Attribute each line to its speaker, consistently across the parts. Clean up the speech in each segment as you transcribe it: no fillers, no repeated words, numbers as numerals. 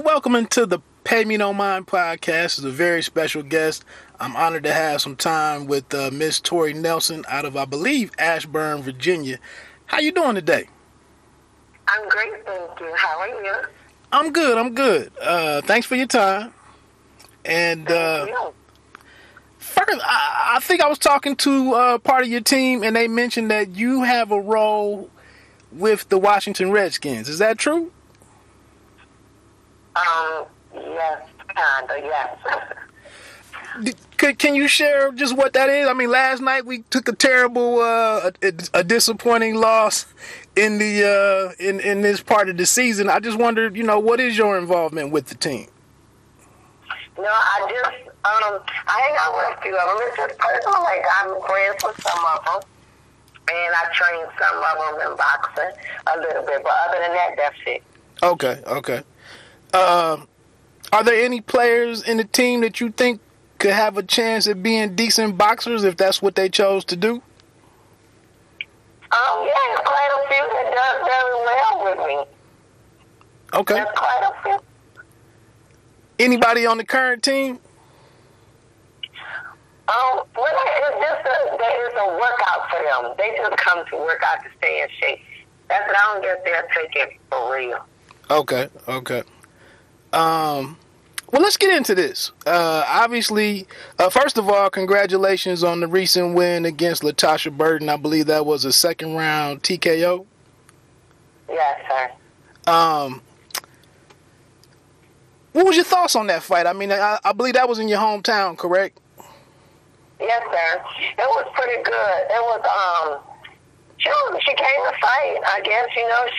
Speaker 1: welcome into the Pay Me No Mind podcast. It's a very special guest. I'm honored to have some time with Miss Tori Nelson out of, I believe, Ashburn, Virginia. How you doing today?
Speaker 2: I'm great, thank you. How are you?
Speaker 1: I'm good. Thanks for your time. And first, I think I was talking to part of your team, and they mentioned that you have a role with the Washington Redskins. Is that true?
Speaker 2: Yes, kinda, yes.
Speaker 1: Can you share just what that is? I mean, last night we took a terrible, a disappointing loss in the in this part of the season. I just wondered, what is your involvement with the team?
Speaker 2: No, I hang out with a few of them. It's just personal. Like, I'm friends with some of them, and I train some of them in boxing a little bit. But other than that, that's it.
Speaker 1: Okay. Are there any players in the team that you think could have a chance at being decent boxers if that's what they chose to do?
Speaker 2: Yeah, there's quite a few that does very well with me.
Speaker 1: Okay.
Speaker 2: There's quite a few.
Speaker 1: Anybody on the current team?
Speaker 2: Well, it's just there is a workout for them. They just come to work out to stay in shape. That's what I don't guess they'll take it for real.
Speaker 1: Okay. Well, let's get into this. Obviously, first of all, congratulations on the recent win against Latashia Burton. I believe that was a second round TKO.
Speaker 2: Yes, sir.
Speaker 1: What was your thoughts on that fight? I mean, I believe that was in your hometown, correct?
Speaker 2: Yes, sir. It was pretty good. It was, she came to fight. I guess, she was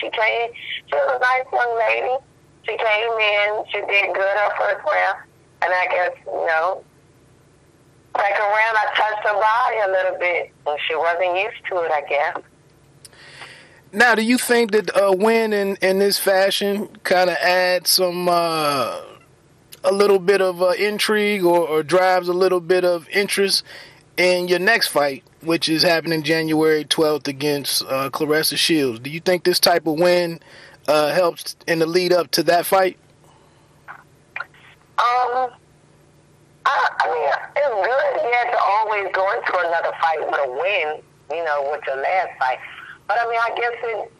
Speaker 2: a nice young lady. She came in, she did good her first round, and I guess, second round I touched her body a little bit, and she wasn't used to it, I guess.
Speaker 1: Now, do you think that a win in this fashion kind of adds some, a little bit of intrigue or drives a little bit of interest in your next fight, which is happening January 12th against Claressa Shields? Do you think this type of win helps in the lead up to that fight?
Speaker 2: I mean, it's good. You have to always go into another fight with a win, with your last fight. But I mean, I guess it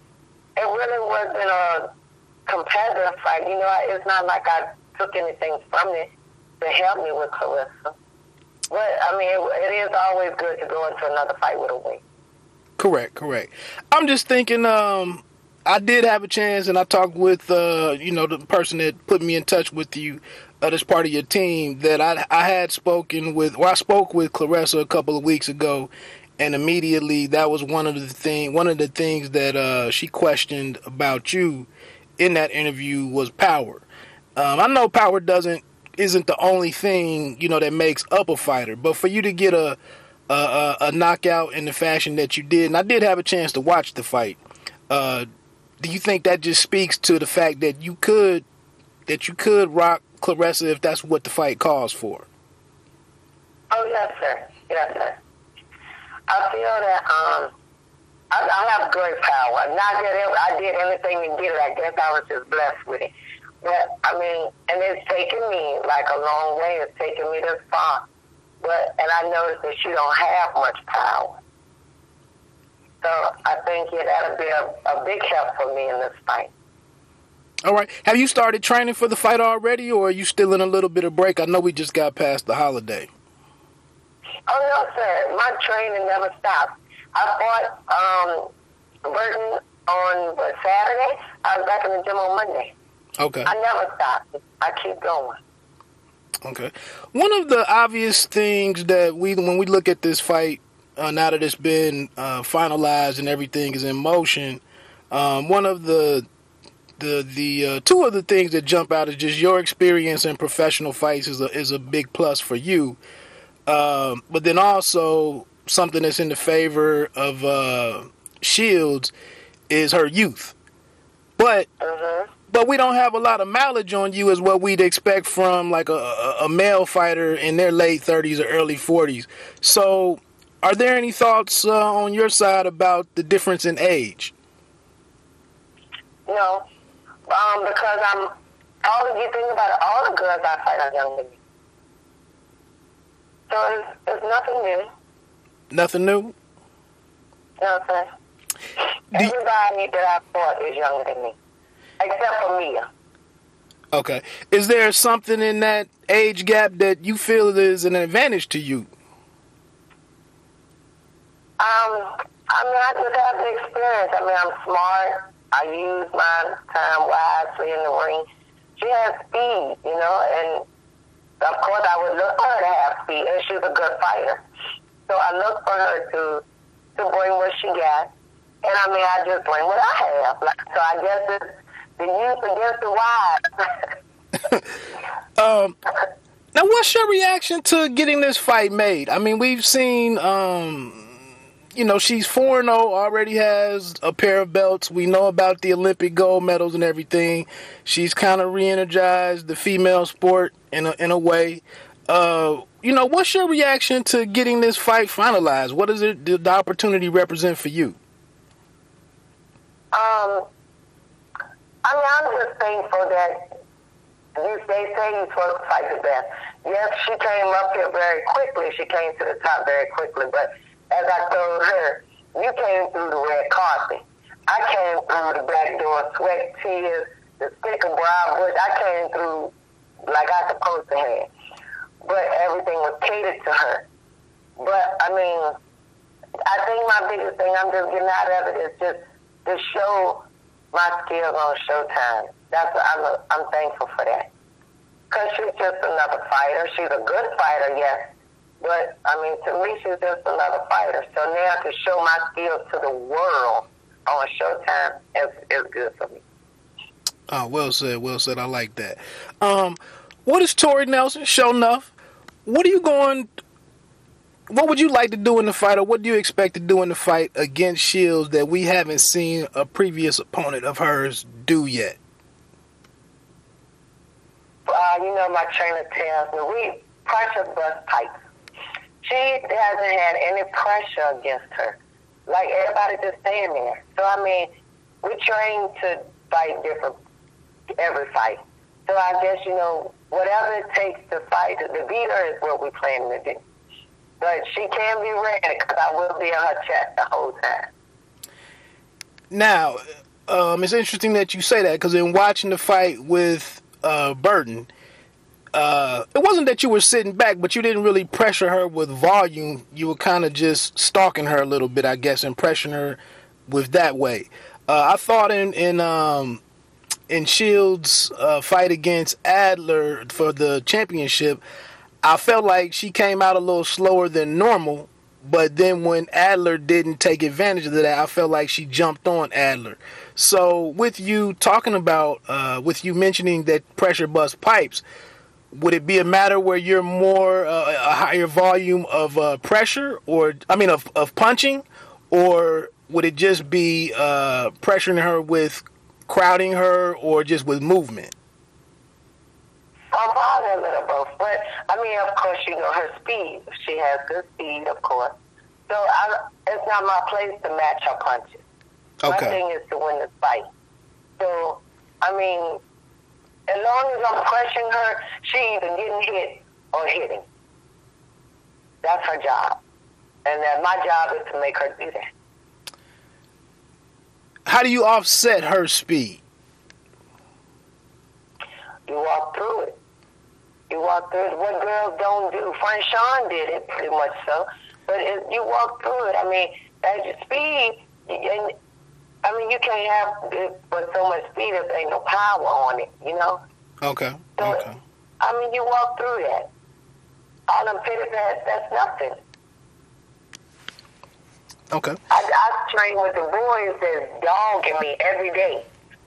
Speaker 2: really wasn't a competitive fight. It's not like I took anything from it to help me with Claressa. But I mean, it is always good to go into another fight with a win.
Speaker 1: Correct. I'm just thinking, I did have a chance, and I talked with, the person that put me in touch with you, as part of your team, that I spoke with Claressa a couple of weeks ago, and immediately that was one of the things that she questioned about you in that interview was power. I know power isn't the only thing that makes up a fighter, but for you to get a knockout in the fashion that you did, and I did have a chance to watch the fight. Do you think that just speaks to the fact that you could rock Claressa if that's what the fight calls for?
Speaker 2: Oh, yes, sir. I feel that I have great power. Not that I did anything to get it. I guess I was just blessed with it. But, I mean, and it's taken me like a long way. It's taken me this far. And I noticed that she don't have much power. So I think that'll be a big help for me in this fight.
Speaker 1: All right. Have you started training for the fight already, or are you still in a little bit of break? I know we just got past the holiday.
Speaker 2: Oh, no, sir. My training never stops. I fought Burton on Saturday. I was back in the gym on Monday.
Speaker 1: Okay.
Speaker 2: I never stopped. I keep going.
Speaker 1: Okay. One of the obvious things that when we look at this fight, now that it's been finalized and everything is in motion, one of the two of the things that jump out is just your experience in professional fights is a big plus for you. But then also something that's in the favor of Shields is her youth. But we don't have a lot of mileage on you as what we'd expect from like a male fighter in their late 30s or early 40s. So are there any thoughts on your side about the difference in age?
Speaker 2: No, because You think about it, all the girls I fight are younger than me. So it's nothing new.
Speaker 1: Nothing new?
Speaker 2: Nothing. Everybody that I fought is younger than me, except for Mia.
Speaker 1: Okay. Is there something in that age gap that you feel is an advantage to you?
Speaker 2: I just have the experience. I'm smart. I use my time wisely in the ring. She has speed, and of course I would look for her to have speed, and she's a good fighter. So I look for her to bring what she got, and I just bring what I have. So I guess it's the youth against the wise.
Speaker 1: Now, what's your reaction to getting this fight made? We've seen, she's 4-0, already has a pair of belts. We know about the Olympic gold medals and everything. She's kind of re-energized the female sport in a way. What's your reaction to getting this fight finalized? What does the opportunity represent for you?
Speaker 2: I'm just thankful that they say you're supposed to fight the best. Yes, she came up here very quickly. She came to the top very quickly. But as I told her, you came through the red carpet. I came through the back door, sweat, tears, the stick of brow bush. I came through like I supposed to have. But everything was catered to her. But, I think my biggest thing I'm just getting out of it is just to show my skills on Showtime. I'm thankful for that. Because she's just another fighter. She's a good fighter, yes. But, to me, she's just another fighter. So now to show my skills to the world on Showtime is good for me.
Speaker 1: Oh, well said, well said. I like that. What is Tori Nelson, Sho Nuff? What would you like to do in the fight, or what do you expect to do in the fight against Shields that we haven't seen a previous opponent of hers do yet?
Speaker 2: My trainer tells me we pressure bust pipes. She hasn't had any pressure against her. Like, everybody just staying there. So, we train to fight different every fight. So I guess, whatever it takes to fight, to beat her is what we're planning to do. But she can be ready because I will be on her chest the whole time.
Speaker 1: Now, it's interesting that you say that because in watching the fight with Burton, it wasn't that you were sitting back, but you didn't really pressure her with volume. You were kind of just stalking her a little bit, I guess, and pressuring her with that way. I thought in Shields' fight against Adler for the championship, I felt like she came out a little slower than normal, but then when Adler didn't take advantage of that, I felt like she jumped on Adler. So with you talking about, with you mentioning that pressure bust pipes, would it be a matter where you're more a higher volume of pressure, or of punching, or would it just be pressuring her with crowding her, or just with movement?
Speaker 2: Probably a little both, but of course, her speed. She has good speed, of course. So it's not my place to match her punches. Okay. My thing is to win the fight. So as long as I'm pressuring her, she either getting hit or hitting. That's her job. And then my job is to make her do that.
Speaker 1: How do you offset her speed?
Speaker 2: You walk through it. What girls don't do. Friend Sean did it pretty much so. But you walk through it. As your speed, and you can't have it with so much speed if there ain't no power on it,
Speaker 1: Okay.
Speaker 2: So,
Speaker 1: okay.
Speaker 2: You walk through that. All them pitty pads, that's nothing.
Speaker 1: Okay.
Speaker 2: I train with the boys that's dogging me every day.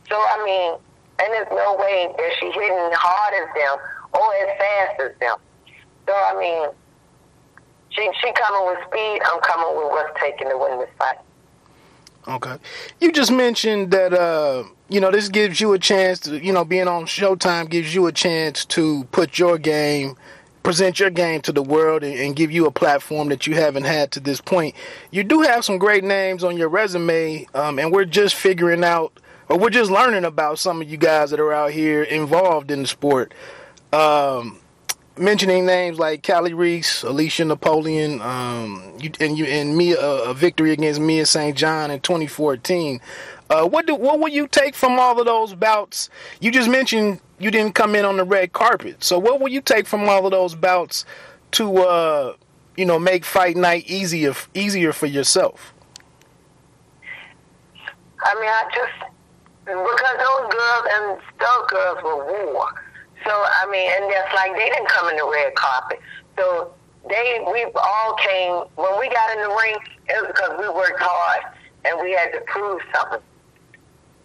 Speaker 2: So, and there's no way that she hitting hard as them or as fast as them. So, she coming with speed, I'm coming with what's taking to win this fight.
Speaker 1: Okay. You just mentioned that, this gives you a chance to, being on Showtime gives you a chance to put your game, present your game to the world and give you a platform that you haven't had to this point. You do have some great names on your resume, and we're just figuring out or we're just learning about some of you guys that are out here involved in the sport. Mentioning names like Callie Reese, Alicia Napoleon, and Mia, a victory against Mia St. John in 2014. What will you take from all of those bouts? You just mentioned you didn't come in on the red carpet. So what will you take from all of those bouts to make fight night easier for yourself?
Speaker 2: I mean, because those girls and those girls were war. So, I mean, and that's like, they didn't come in the red carpet. So, we all came, when we got in the ring, it was because we worked hard and we had to prove something.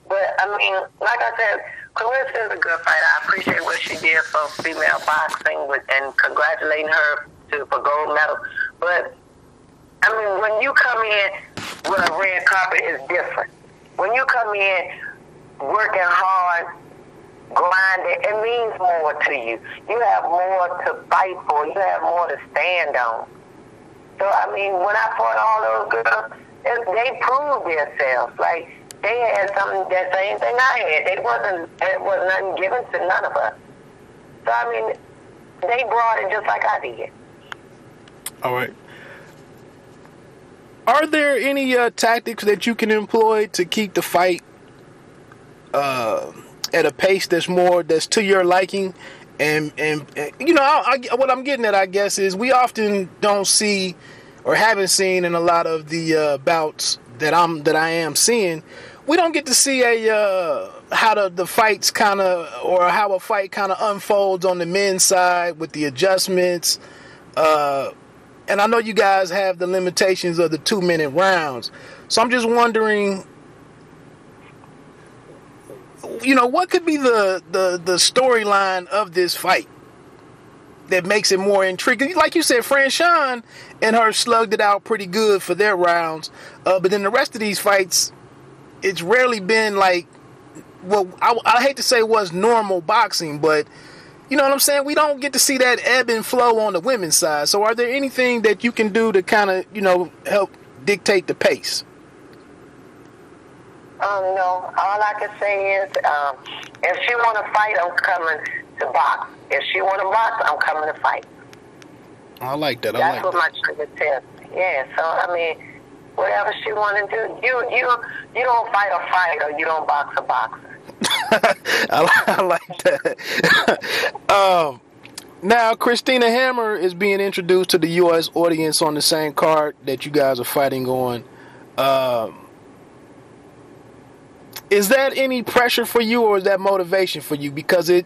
Speaker 2: But, I mean, like I said, Claressa is a good fighter. I appreciate what she did for female boxing and congratulating her for gold medal. But, I mean, when you come in with a red carpet, it's different. When you come in working hard, grinding, it means more to you. You have more to fight for. You have more to stand on. So, I mean, when I fought all those girls, they proved themselves. Like, they had that same thing I had. It was nothing given to none of us. So, I mean, they brought it just like I did.
Speaker 1: All right. Are there any tactics that you can employ to keep the fight at a pace that's to your liking? And what I'm getting at, I guess, is we often don't see or haven't seen in a lot of the bouts that I am seeing. We don't get to see how the fights kind of, or how a fight kind of unfolds on the men's side with the adjustments. And I know you guys have the limitations of the 2-minute rounds. So I'm just wondering, what could be the storyline of this fight that makes it more intriguing? Like you said, Franchon and her slugged it out pretty good for their rounds. But then the rest of these fights, it's rarely been like, well, I hate to say what's normal boxing, but you know what I'm saying? We don't get to see that ebb and flow on the women's side. So are there anything that you can do to kind of, help dictate the pace?
Speaker 2: No. All I can say is, if she want to fight, I'm coming to box. If she want to box, I'm coming to fight.
Speaker 1: I like that.
Speaker 2: That's what my trainer tells me. Yeah, so, I mean, whatever she want to do, you don't fight a fighter, you don't box a boxer.
Speaker 1: I like that. Now, Christina Hammer is being introduced to the U.S. audience on the same card that you guys are fighting on. Is that any pressure for you, or is that motivation for you? Because it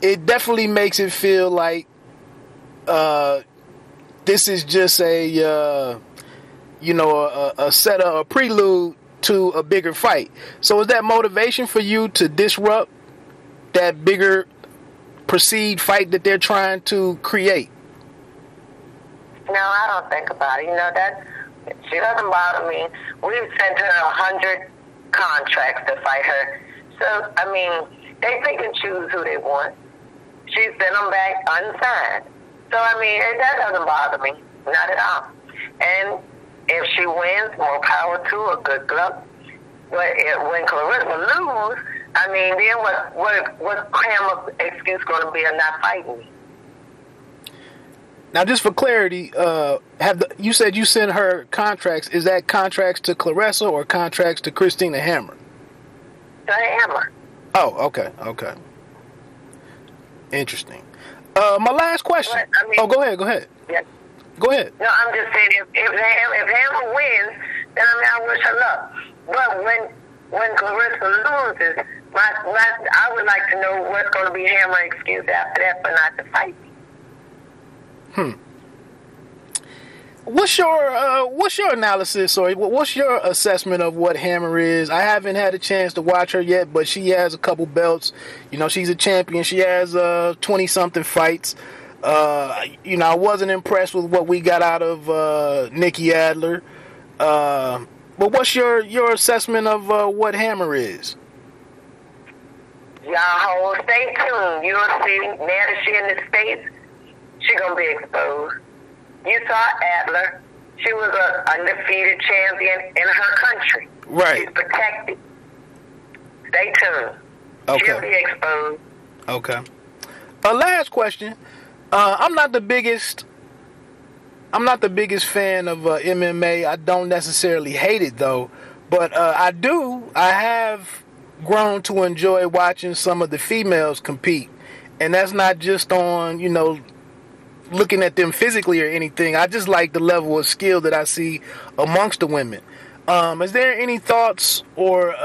Speaker 1: definitely makes it feel like this is just a setup, a prelude to a bigger fight. So is that motivation for you to disrupt that bigger perceived fight that they're trying to create?
Speaker 2: No, I don't think about it. That she doesn't bother me. We've sent her 100 contracts to fight her. So, I mean, they pick and choose who they want. She sent them back unsigned. So, I mean, that doesn't bother me. Not at all. And if she wins, more power to her, good luck. But when Claressa loses, I mean, then what Hammer's excuse going to be of not fighting me?
Speaker 1: Now, just for clarity, you said you sent her contracts. Is that contracts to Claressa or contracts to Christina Hammer?
Speaker 2: To Hammer.
Speaker 1: Oh, okay. Interesting. My last question. Go ahead.
Speaker 2: Yeah.
Speaker 1: Go ahead.
Speaker 2: No, I'm just saying, if Hammer wins, then I wish her luck. But when Claressa loses, I would like to know what's going to be Hammer's excuse after that for not to fight me.
Speaker 1: What's your analysis, or what's your assessment of what Hammer is? I haven't had a chance to watch her yet, but she has a couple belts. She's a champion. She has 20-something fights. I wasn't impressed with what we got out of Nikki Adler. But what's your assessment of what Hammer is?
Speaker 2: Y'all stay tuned. You'll see, now that she in the States, she gonna be exposed. You saw Adler. She was an undefeated champion in her country.
Speaker 1: Right.
Speaker 2: She's protected. Stay tuned.
Speaker 1: Okay.
Speaker 2: She'll be exposed.
Speaker 1: Okay. Last question. I'm not the biggest fan of MMA. I don't necessarily hate it though, but I have grown to enjoy watching some of the females compete, and that's not just on looking at them physically or anything. I just like the level of skill that I see amongst the women. Is there any thoughts or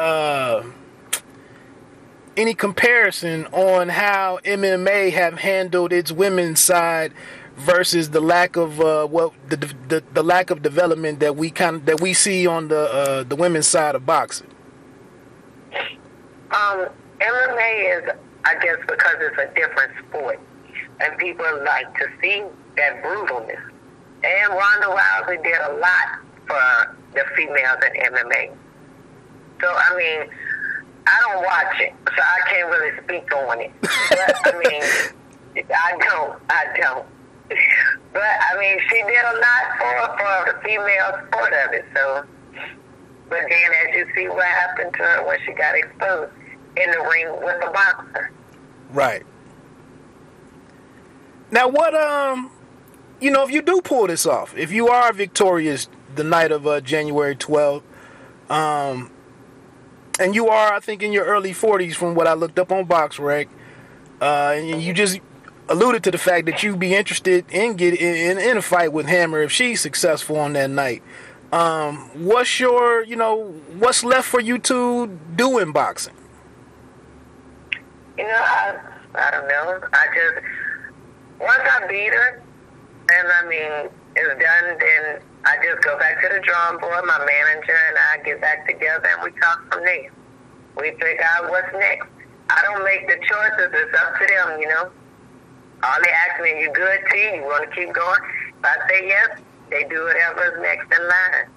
Speaker 1: any comparison on how MMA have handled its women's side versus the lack of the lack of development that we see on the women's side of boxing?
Speaker 2: MMA is, I guess, because it's a different sport, and people like to see that brutalness. And Ronda Rousey did a lot for the females in MMA. So, I mean, I don't watch it, so I can't really speak on it. But, I mean, I don't. But, I mean, she did a lot for the female sport of it. So, but then as you see what happened to her when she got exposed in the ring with the boxer.
Speaker 1: Right. Now, what, if you do pull this off, if you are victorious the night of January 12th, and you are, I think, in your early 40s from what I looked up on BoxRec, and you just alluded to the fact that you'd be interested in getting in a fight with Hammer if she's successful on that night. What's your, what's left for you to do in boxing?
Speaker 2: I don't know. Once I beat her, and I mean, it's done, then I just go back to the drawing board, my manager and I get back together and we talk from there. We figure out what's next. I don't make the choices, it's up to them, All they ask me, you good, T? You want to keep going? If I say yes, they do whatever's next in line.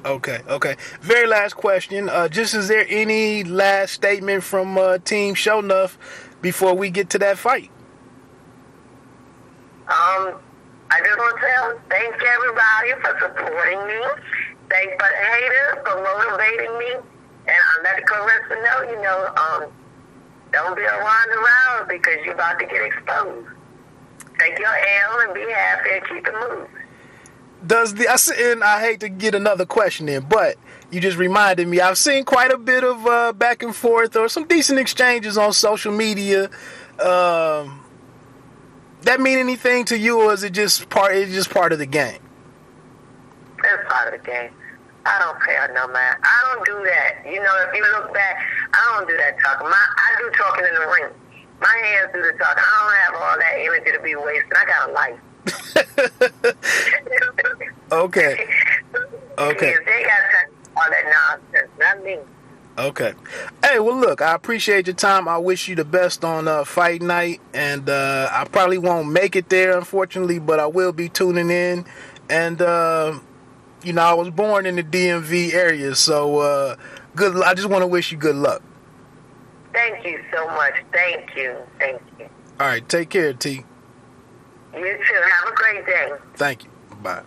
Speaker 1: Okay. Very last question. Just is there any last statement from Team Sho Nuff before we get to that fight?
Speaker 2: I just want to tell thank everybody for supporting me. Thanks for the haters for motivating me. And I let Claressa know, don't be around around because you're about to get exposed. Take your L and be happy and keep it moving.
Speaker 1: And I hate to get another question in, but you just reminded me, I've seen quite a bit of back and forth or some decent exchanges on social media. That mean anything to you, or is it just part of the game?
Speaker 2: It's part of the game. I don't care no man. I don't do that. If you look back, I don't do that talking. I do talking in the ring. My hands do the talking. I don't have all that energy to be wasted. I got a life.
Speaker 1: Okay.
Speaker 2: Yes, they got all that nonsense, not me.
Speaker 1: Okay. Hey, well, look, I appreciate your time. I wish you the best on fight night, and I probably won't make it there, unfortunately, but I will be tuning in. And I was born in the DMV area, so good. I just want to wish you good luck.
Speaker 2: Thank you so much. Thank you.
Speaker 1: All right, take care, T.
Speaker 2: You too. Have a great day.
Speaker 1: Thank you. Bye.